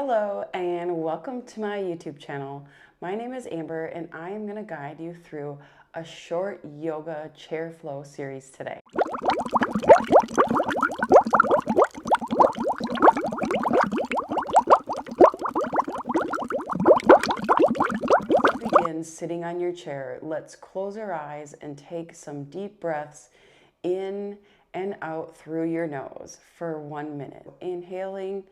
Hello and welcome to my YouTube channel. My name is Amber and I am going to guide you through a short yoga chair flow series today. Begin sitting on your chair. Let's close our eyes and take some deep breaths in and out through your nose for 1 minute. Inhaling,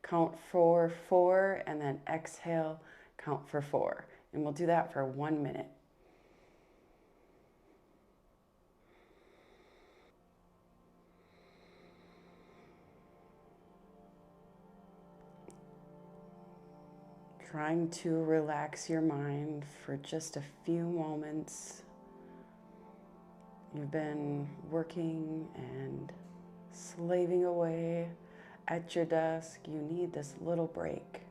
count for 4, and then exhale, count for 4. And we'll do that for 1 minute. Trying to relax your mind for just a few moments. You've been working and slaving away at your desk. You need this little break.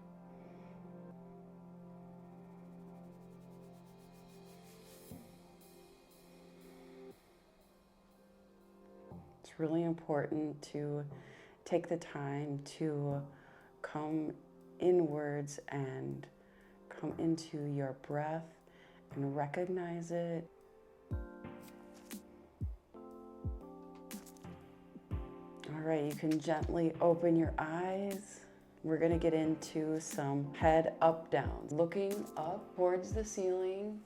It's really important to take the time to come inwards and come into your breath and recognize it. All right, you can gently open your eyes. We're gonna get into some head up down, looking up towards the ceiling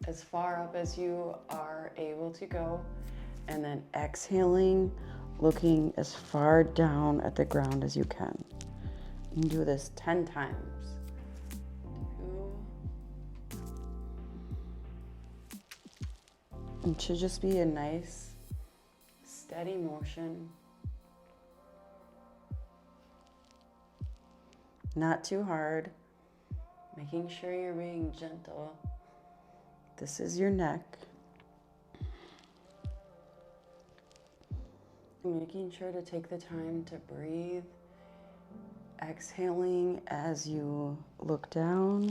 as far up as you are able to go, and then exhaling, looking as far down at the ground as you can. You can do this 10 times. 2. It should just be a nice, steady motion. Not too hard. Making sure you're being gentle. This is your neck. Making sure to take the time to breathe. Exhaling as you look down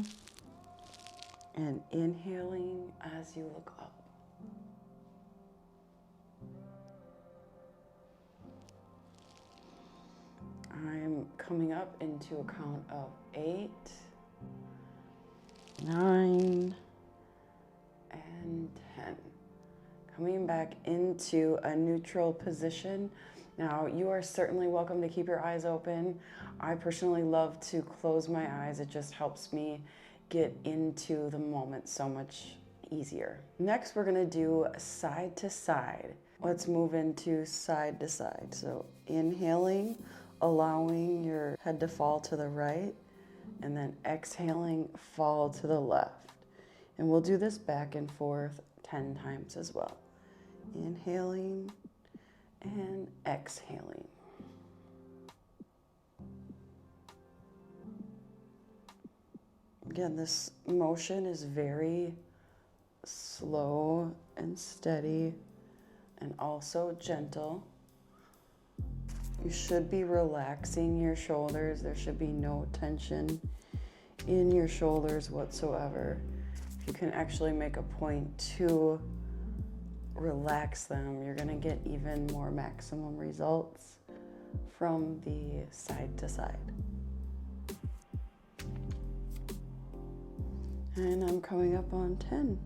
and inhaling as you look up. I'm coming up into a count of 8, 9, and 10. Coming back into a neutral position. Now, you are certainly welcome to keep your eyes open. I personally love to close my eyes. It just helps me get into the moment so much easier. Next, we're gonna do side to side. Let's move into side to side. So inhaling, allowing your head to fall to the right, and then exhaling, fall to the left. And we'll do this back and forth 10 times as well. Inhaling and exhaling. Again, this motion is very slow and steady and also gentle. You should be relaxing your shoulders. There should be no tension in your shoulders whatsoever. If you can actually make a point to relax them, you're going to get even more maximum results from the side to side. And I'm coming up on 10.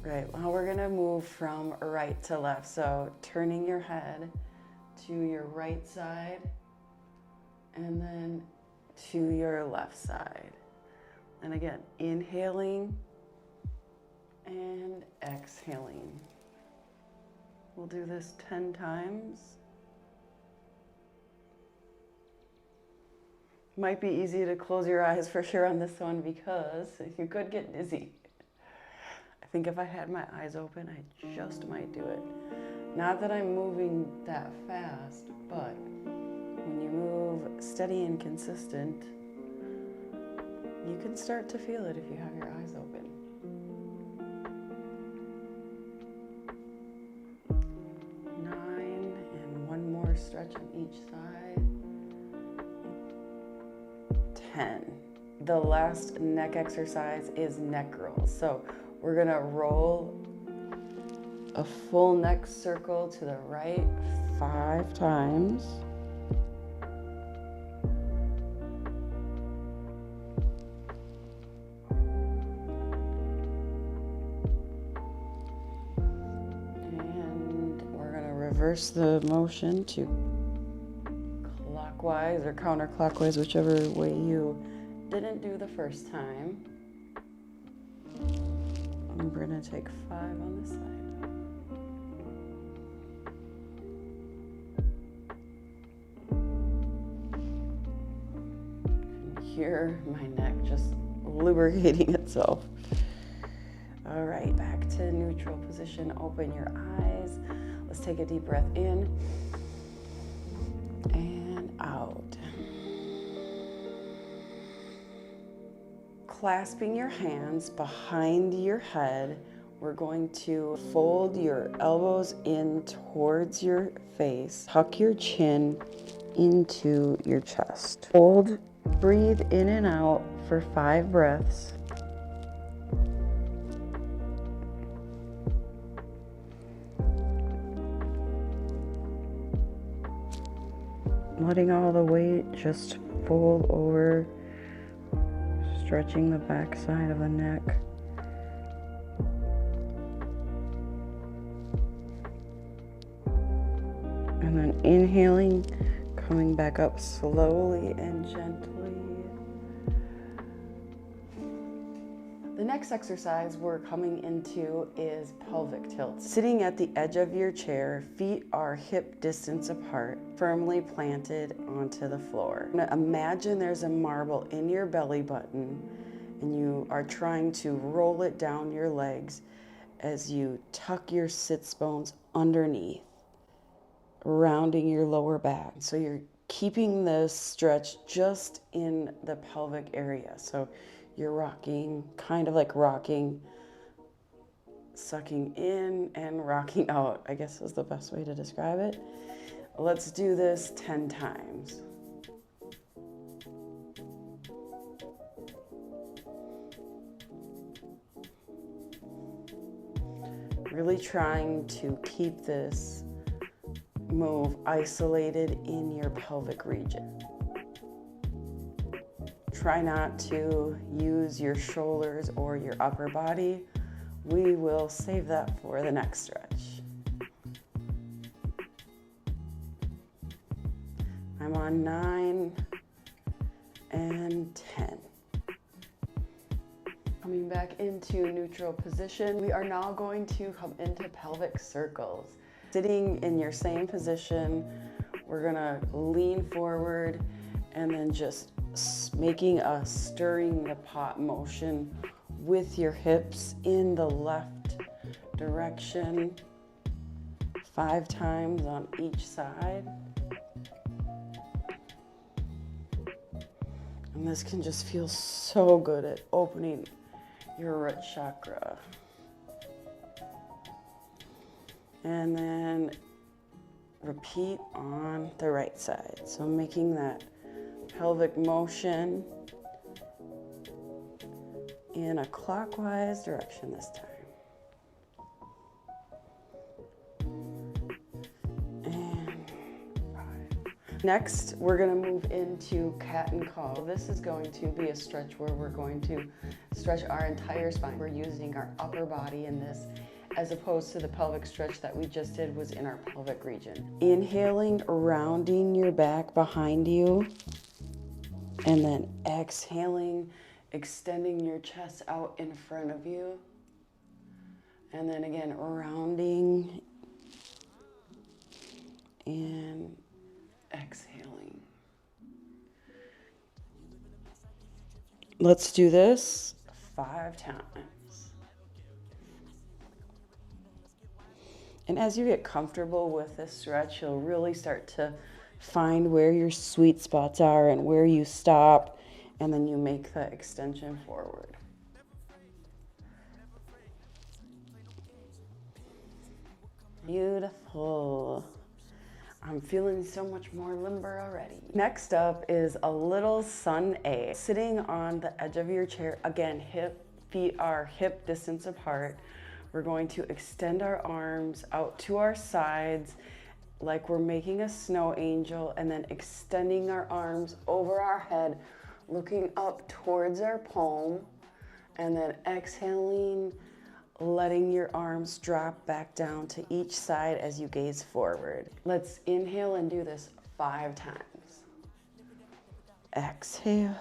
Right, now we're gonna move from right to left. So turning your head to your right side and then to your left side. And again, inhaling and exhaling. We'll do this 10 times. Might be easy to close your eyes for sure on this one because you could get dizzy. I think if I had my eyes open, I just might do it. Not that I'm moving that fast, but when you move steady and consistent, you can start to feel it if you have your eyes open. 9, and one more stretch on each side. 10. The last neck exercise is neck rolls. So we're gonna roll a full neck circle to the right 5 times. reverse the motion to clockwise or counterclockwise, whichever way you didn't do the first time. And we're going to take 5 on this side. You can hear my neck just lubricating itself. All right, back to neutral position. Open your eyes. Let's take a deep breath in and out. Clasping your hands behind your head, we're going to fold your elbows in towards your face. Tuck your chin into your chest. Hold, breathe in and out for 5 breaths. Letting all the weight just fold over, stretching the back side of the neck. And then inhaling, coming back up slowly and gently. The next exercise we're coming into is pelvic tilt. Sitting at the edge of your chair, feet are hip distance apart, firmly planted onto the floor. Now imagine there's a marble in your belly button and you are trying to roll it down your legs as you tuck your sits bones underneath, rounding your lower back. So you're keeping this stretch just in the pelvic area. So you're rocking, kind of like rocking, sucking in and rocking out, I guess is the best way to describe it. Let's do this 10 times. Really trying to keep this move isolated in your pelvic region. Try not to use your shoulders or your upper body. We will save that for the next stretch. I'm on 9 and 10. Coming back into neutral position, we are now going to come into pelvic circles. Sitting in your same position, we're gonna lean forward and then just making a stirring the pot motion with your hips in the left direction, 5 times on each side. And this can just feel so good at opening your root chakra. And then repeat on the right side. So making that pelvic motion in a clockwise direction this time. And 5. Next, we're going to move into cat and cow. This is going to be a stretch where we're going to stretch our entire spine. We're using our upper body in this, as opposed to the pelvic stretch that we just did was in our pelvic region. Inhaling, rounding your back behind you. And then exhaling, extending your chest out in front of you. And then again, rounding and exhaling. Let's do this 5 times. And as you get comfortable with this stretch, you'll really start to find where your sweet spots are and where you stop, and then you make the extension forward. Beautiful. I'm feeling so much more limber already. Next up is a little sun A. Sitting on the edge of your chair, again, feet are hip distance apart. We're going to extend our arms out to our sides like we're making a snow angel, and then extending our arms over our head, looking up towards our palm, and then exhaling, letting your arms drop back down to each side as you gaze forward. Let's inhale and do this 5 times. Exhale.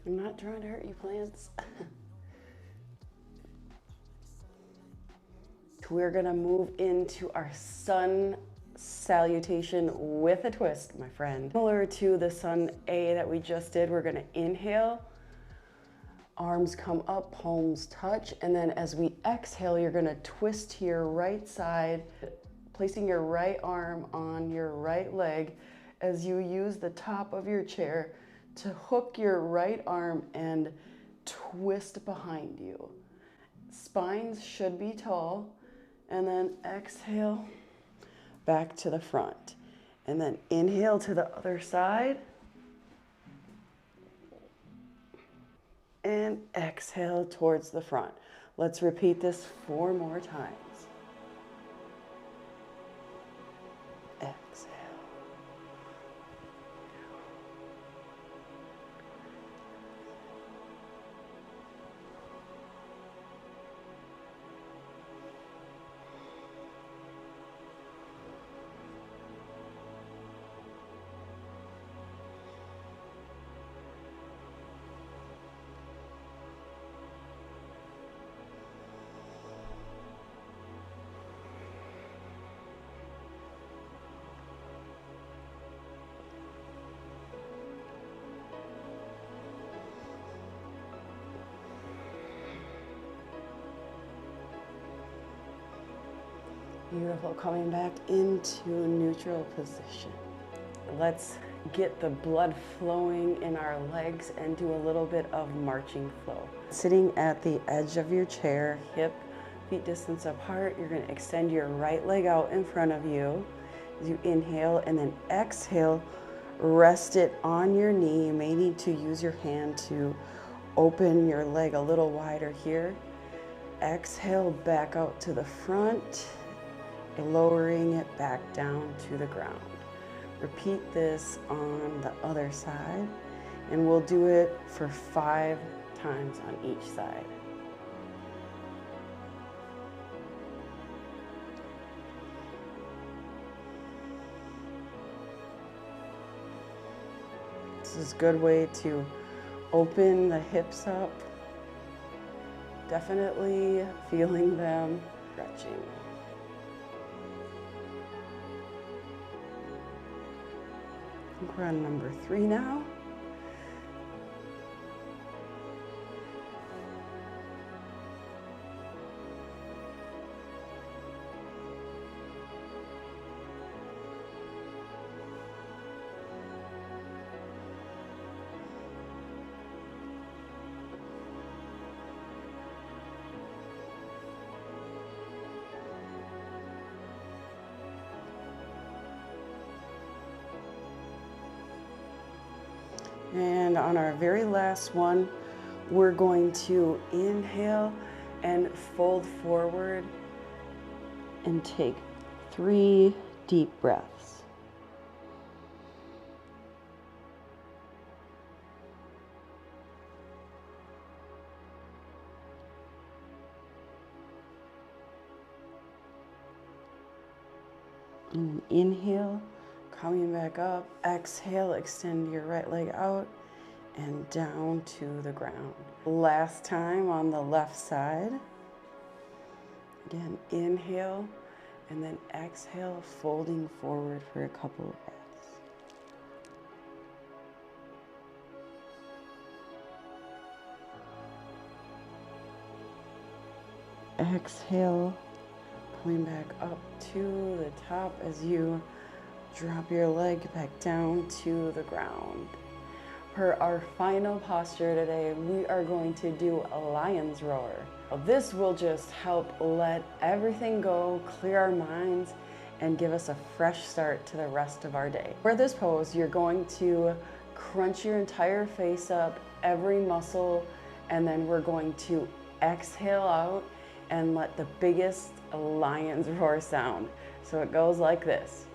I'm not trying to hurt you, plants. We're gonna move into our sun salutation with a twist, my friend. Similar to the sun A that we just did, we're gonna inhale, arms come up, palms touch, and then as we exhale, you're gonna twist to your right side, placing your right arm on your right leg as you use the top of your chair to hook your right arm and twist behind you. Spines should be tall, and then exhale back to the front. And then inhale to the other side. And exhale towards the front. Let's repeat this 4 more times. Exhale. Beautiful, coming back into neutral position. Let's get the blood flowing in our legs and do a little bit of marching flow. Sitting at the edge of your chair, hip, feet distance apart, you're gonna extend your right leg out in front of you. As you inhale and then exhale, rest it on your knee. You may need to use your hand to open your leg a little wider here. Exhale back out to the front, lowering it back down to the ground. Repeat this on the other side, and we'll do it for 5 times on each side. This is a good way to open the hips up. Definitely feeling them stretching. I think we're on number 3 now. And on our very last one, we're going to inhale and fold forward and take 3 deep breaths. And inhale. Coming back up, exhale, extend your right leg out and down to the ground. Last time on the left side. Again, inhale and then exhale, folding forward for a couple of breaths. Exhale, coming back up to the top as you drop your leg back down to the ground. For our final posture today, we are going to do a lion's roar. This will just help let everything go, clear our minds, and give us a fresh start to the rest of our day. For this pose, you're going to crunch your entire face up, every muscle, and then we're going to exhale out and let the biggest lion's roar sound. So it goes like this.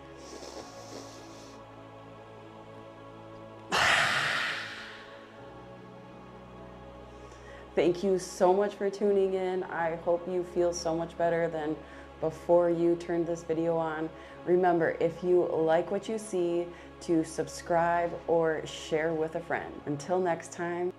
Thank you so much for tuning in. I hope you feel so much better than before you turned this video on. Remember, if you like what you see, to subscribe or share with a friend. Until next time.